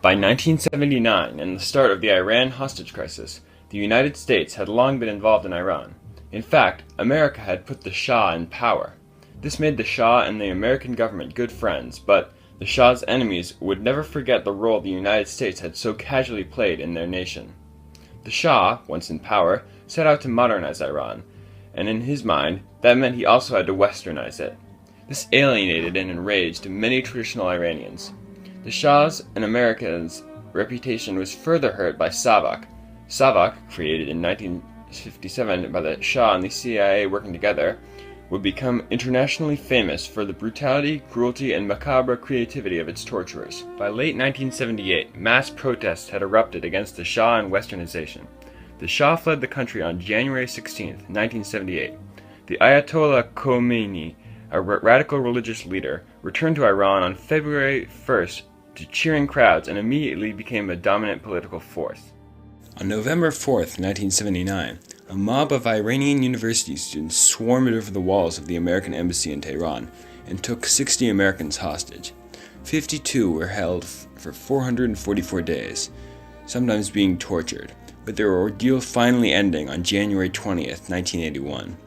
By 1979 and the start of the Iran hostage crisis, the United States had long been involved in Iran. In fact, America had put the Shah in power. This made the Shah and the American government good friends, but the Shah's enemies would never forget the role the United States had so casually played in their nation. The Shah, once in power, set out to modernize Iran, and in his mind, that meant he also had to westernize it. This alienated and enraged many traditional Iranians. The Shah's and America's reputation was further hurt by Savak. Savak, created in 1957 by the Shah and the CIA working together, would become internationally famous for the brutality, cruelty, and macabre creativity of its torturers. By late 1978, mass protests had erupted against the Shah and westernization. The Shah fled the country on January 16, 1978. The Ayatollah Khomeini, a radical religious leader, returned to Iran on February 1st to cheering crowds and immediately became a dominant political force. On November 4th, 1979, a mob of Iranian university students swarmed over the walls of the American embassy in Tehran and took 60 Americans hostage. 52 were held for 444 days, sometimes being tortured, with their ordeal finally ending on January 20th, 1981.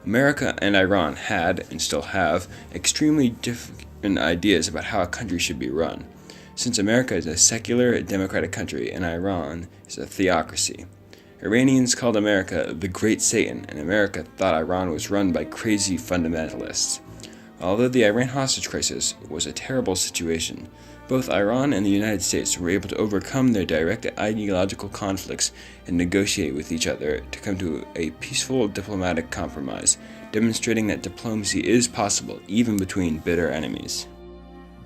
America and Iran had, and still have, extremely different ideas about how a country should be run, since America is a secular, democratic country and Iran is a theocracy. Iranians called America the Great Satan, and America thought Iran was run by crazy fundamentalists. Although the Iran hostage crisis was a terrible situation, both Iran and the United States were able to overcome their direct ideological conflicts and negotiate with each other to come to a peaceful diplomatic compromise, demonstrating that diplomacy is possible even between bitter enemies.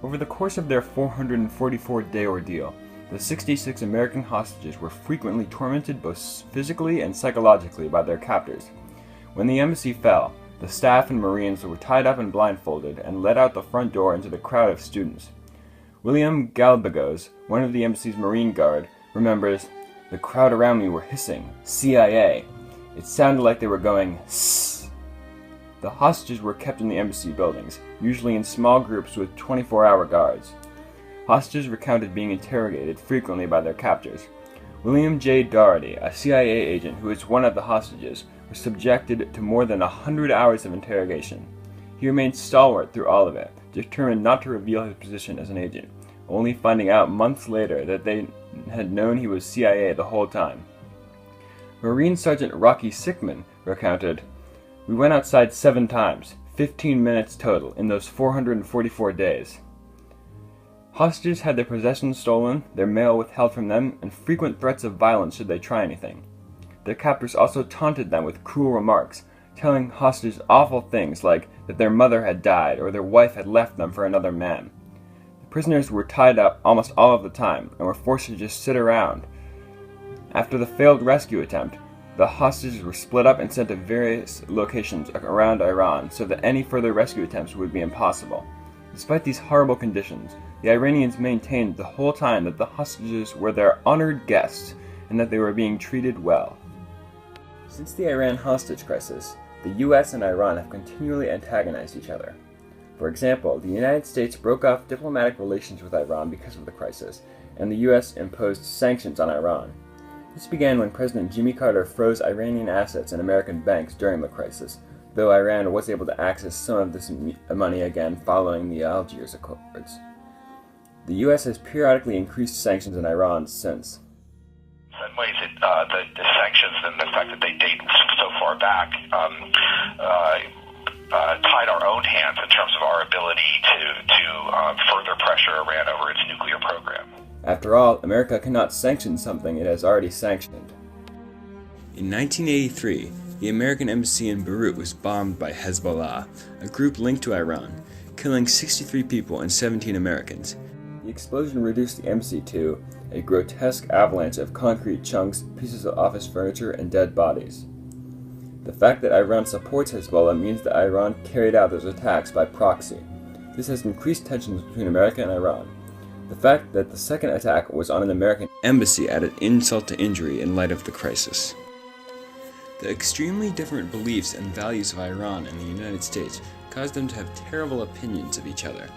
Over the course of their 444-day ordeal, the 66 American hostages were frequently tormented both physically and psychologically by their captors. When the embassy fell, the staff and Marines were tied up and blindfolded and led out the front door into the crowd of students. William Galbagos, one of the embassy's Marine Guard, remembers, "The crowd around me were hissing, 'CIA!' It sounded like they were going, 'Sss!' The hostages were kept in the embassy buildings, usually in small groups with 24-hour guards. Hostages recounted being interrogated frequently by their captors. William J. Doherty, a CIA agent who was one of the hostages, was subjected to more than 100 hours of interrogation. He remained stalwart through all of it, determined not to reveal his position as an agent, only finding out months later that they had known he was CIA the whole time. Marine Sergeant Rocky Sickman recounted, "We went outside 7 times, 15 minutes total, in those 444 days. Hostages had their possessions stolen, their mail withheld from them, and frequent threats of violence should they try anything. Their captors also taunted them with cruel remarks, telling hostages awful things like that their mother had died or their wife had left them for another man. The prisoners were tied up almost all of the time and were forced to just sit around. After the failed rescue attempt, the hostages were split up and sent to various locations around Iran so that any further rescue attempts would be impossible. Despite these horrible conditions, the Iranians maintained the whole time that the hostages were their honored guests and that they were being treated well." Since the Iran hostage crisis, the US and Iran have continually antagonized each other. For example, the United States broke off diplomatic relations with Iran because of the crisis, and the US imposed sanctions on Iran. This began when President Jimmy Carter froze Iranian assets in American banks during the crisis, though Iran was able to access some of this money again following the Algiers Accords. The U.S. has periodically increased sanctions on Iran since. In some ways, the sanctions and the fact that they date so far back tied our own hands in terms of our ability to further pressure Iran over its nuclear program. After all, America cannot sanction something it has already sanctioned. In 1983, the American embassy in Beirut was bombed by Hezbollah, a group linked to Iran, killing 63 people and 17 Americans. The explosion reduced the embassy to a grotesque avalanche of concrete chunks, pieces of office furniture, and dead bodies. The fact that Iran supports Hezbollah means that Iran carried out those attacks by proxy. This has increased tensions between America and Iran. The fact that the second attack was on an American embassy added insult to injury in light of the crisis. The extremely different beliefs and values of Iran and the United States caused them to have terrible opinions of each other.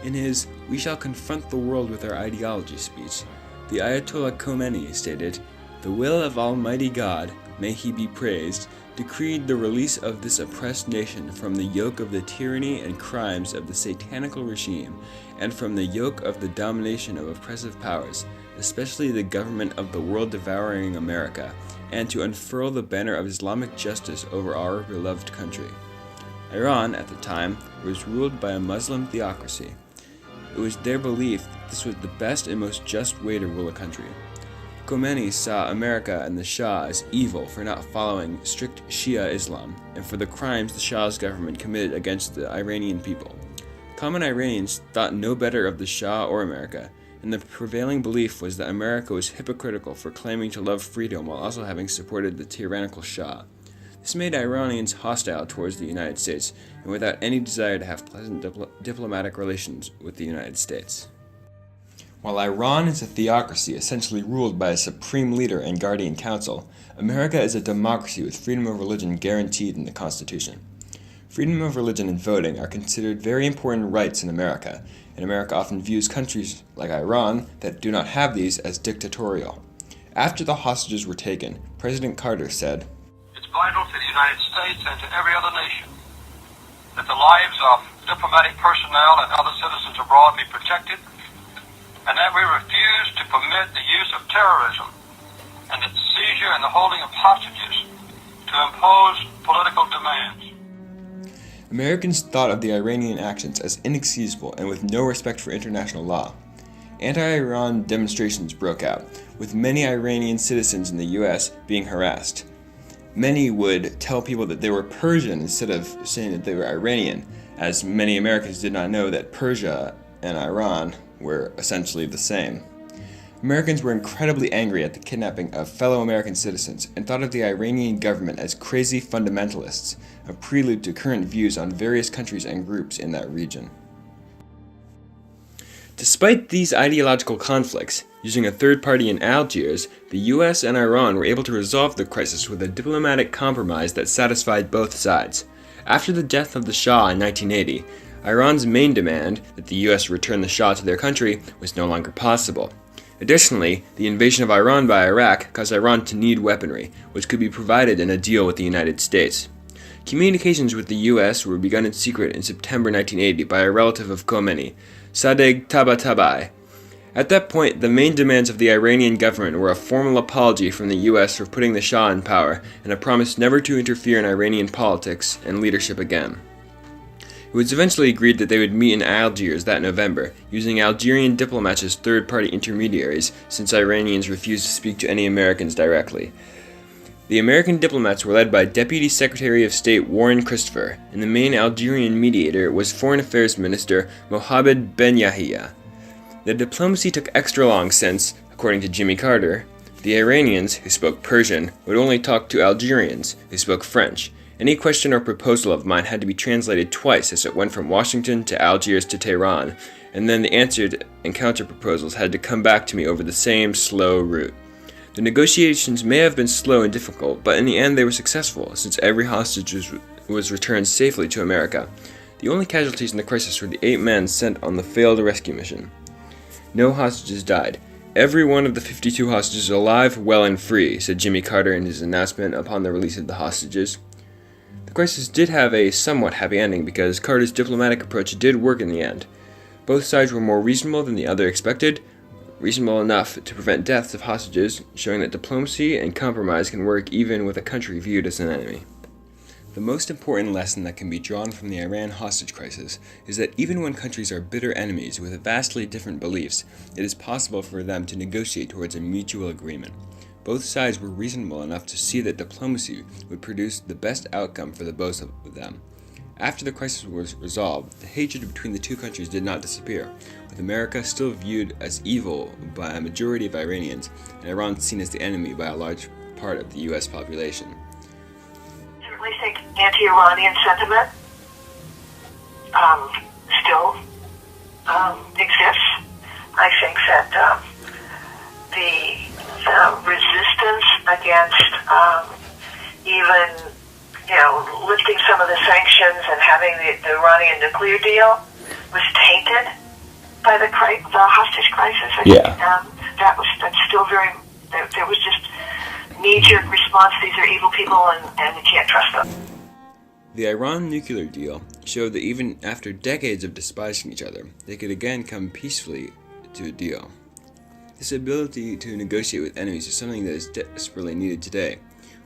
In his "We shall confront the world with our ideology" speech, the Ayatollah Khomeini stated, "The will of Almighty God, may He be praised, decreed the release of this oppressed nation from the yoke of the tyranny and crimes of the satanical regime, and from the yoke of the domination of oppressive powers, especially the government of the world-devouring America, and to unfurl the banner of Islamic justice over our beloved country." Iran, at the time, was ruled by a Muslim theocracy. It was their belief that this was the best and most just way to rule a country. Khomeini saw America and the Shah as evil for not following strict Shia Islam, and for the crimes the Shah's government committed against the Iranian people. Common Iranians thought no better of the Shah or America, and the prevailing belief was that America was hypocritical for claiming to love freedom while also having supported the tyrannical Shah. This made Iranians hostile towards the United States, and without any desire to have pleasant diplomatic relations with the United States. While Iran is a theocracy essentially ruled by a supreme leader and guardian council, America is a democracy with freedom of religion guaranteed in the Constitution. Freedom of religion and voting are considered very important rights in America, and America often views countries like Iran that do not have these as dictatorial. After the hostages were taken, President Carter said, "It's vital to the United States and to every other nation that the lives of diplomatic personnel and other citizens abroad be protected, and that we refuse to permit the use of terrorism and the seizure and the holding of hostages to impose political demands." Americans thought of the Iranian actions as inexcusable and with no respect for international law. Anti-Iran demonstrations broke out, with many Iranian citizens in the U.S. being harassed. Many would tell people that they were Persian instead of saying that they were Iranian, as many Americans did not know that Persia and Iran were essentially the same. Americans were incredibly angry at the kidnapping of fellow American citizens and thought of the Iranian government as crazy fundamentalists, a prelude to current views on various countries and groups in that region. Despite these ideological conflicts, using a third party in Algiers, the US and Iran were able to resolve the crisis with a diplomatic compromise that satisfied both sides. After the death of the Shah in 1980, Iran's main demand, that the US return the Shah to their country, was no longer possible. Additionally, the invasion of Iran by Iraq caused Iran to need weaponry, which could be provided in a deal with the United States. Communications with the US were begun in secret in September 1980 by a relative of Khomeini, Sadegh Tabatabai. At that point, the main demands of the Iranian government were a formal apology from the US for putting the Shah in power and a promise never to interfere in Iranian politics and leadership again. It was eventually agreed that they would meet in Algiers that November, using Algerian diplomats as third-party intermediaries, since Iranians refused to speak to any Americans directly. The American diplomats were led by Deputy Secretary of State Warren Christopher, and the main Algerian mediator was Foreign Affairs Minister Mohammed Ben Yahia. The diplomacy took extra long since, according to Jimmy Carter, the Iranians, who spoke Persian, would only talk to Algerians, who spoke French. Any question or proposal of mine had to be translated twice as it went from Washington to Algiers to Tehran, and then the answered and counter-proposals had to come back to me over the same slow route. The negotiations may have been slow and difficult, but in the end they were successful, since every hostage was returned safely to America. The only casualties in the crisis were the 8 men sent on the failed rescue mission. No hostages died. "Every one of the 52 hostages is alive, well, and free," said Jimmy Carter in his announcement upon the release of the hostages. The crisis did have a somewhat happy ending because Carter's diplomatic approach did work in the end. Both sides were more reasonable than the other expected, reasonable enough to prevent deaths of hostages, showing that diplomacy and compromise can work even with a country viewed as an enemy. The most important lesson that can be drawn from the Iran hostage crisis is that even when countries are bitter enemies with vastly different beliefs, it is possible for them to negotiate towards a mutual agreement. Both sides were reasonable enough to see that diplomacy would produce the best outcome for the both of them. After the crisis was resolved, the hatred between the two countries did not disappear, with America still viewed as evil by a majority of Iranians, and Iran seen as the enemy by a large part of the U.S. population. I certainly think anti-Iranian sentiment still exists. I think that the resistance against even lifting some of the sanctions and having the Iranian nuclear deal was tainted by the hostage crisis. I think that's still very. There was just knee-jerk response. These are evil people, and we can't trust them. The Iran nuclear deal showed that even after decades of despising each other, they could again come peacefully to a deal. This ability to negotiate with enemies is something that is desperately needed today.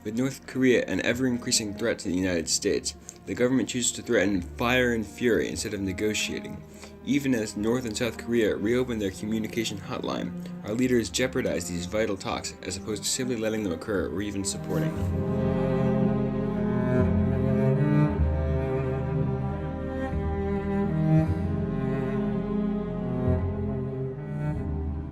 With North Korea an ever-increasing threat to the United States, the government chooses to threaten fire and fury instead of negotiating. Even as North and South Korea reopen their communication hotline, our leaders jeopardize these vital talks as opposed to simply letting them occur or even supporting them.